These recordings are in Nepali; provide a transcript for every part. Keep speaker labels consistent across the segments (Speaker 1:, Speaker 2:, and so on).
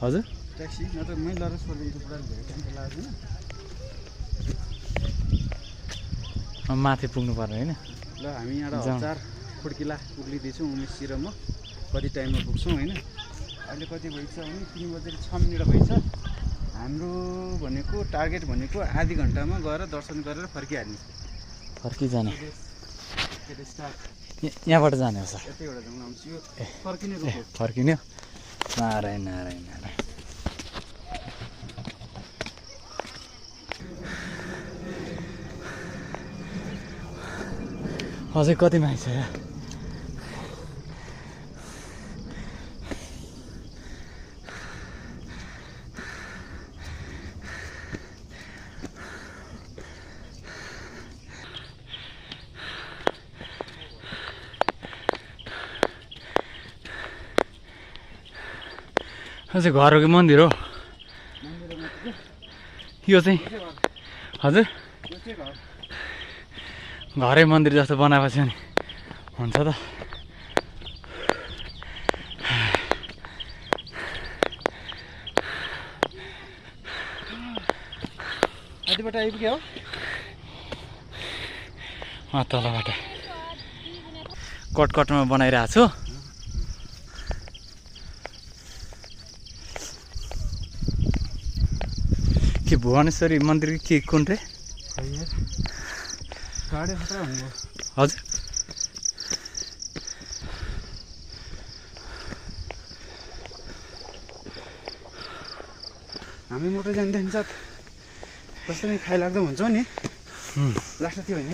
Speaker 1: हजुर
Speaker 2: ट्याक्सी नत्र मै लरेस पर्दैन पुरा धेरै टाइम त लाग्दैन
Speaker 1: माथि पुग्नु पर्ने होइन
Speaker 2: ल हामी यहाँ हजार खोड्किला उक्लिँदैछौँ उमेश र म कति टाइममा पुग्छौँ होइन अहिले कति भइछ भने 3 बजेर 6 मिनेट भइछ हाम्रो भनेको टार्गेट भनेको आधी घन्टामा गएर दर्शन गरेर फर्किहाल्ने
Speaker 1: फर्किजाने यहाँबाट जाने हो सर
Speaker 2: यतैबाट जाउँ आउँछु यो फर्किने रुट हो
Speaker 1: फर्किने नारायण नारायण नारायण अझै कति मान्छे छ अझै घर हो कि मन्दिर हो यो चाहिँ हजुर घरै मन्दिर जस्तो बनाएपछि नि हुन्छ त
Speaker 2: आदिबाट आइपुग्यो
Speaker 1: तलबाट कटकटमा बनाइरहेको छु के भुवनेश्वरी मन्दिर के कुन रे
Speaker 2: गाडी खतरा हुनुभयो
Speaker 1: हजुर
Speaker 2: हामी मोटर जाँदाखेरि साथ कस्तो नै खाइलाग्दो हुन्छ नि लास्ट त्यो होइन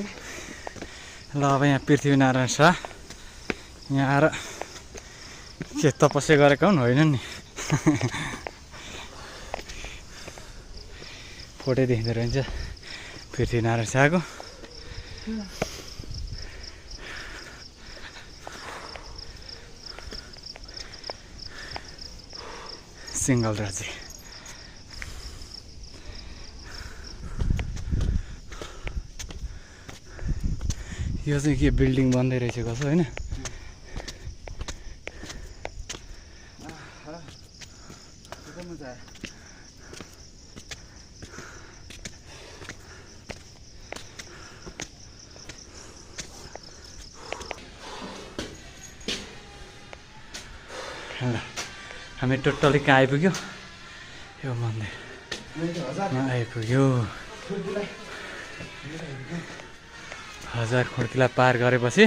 Speaker 1: ल अब यहाँ पृथ्वीनारायण शाह यहाँ आएर के तपस्या गरेको हुन् होइन नि फोटो देखिँदो रहन्छ पृथ्वीनारायण शाहको सिङ्गल राज्य यो चाहिँ के बिल्डिङ बन्दै रहेछ कसो होइन
Speaker 2: मजा आयो
Speaker 1: ल हामी टोटली कहाँ आइपुग्यो यो मन्दिर आइपुग्यो हजार खोड्किला पार गरेपछि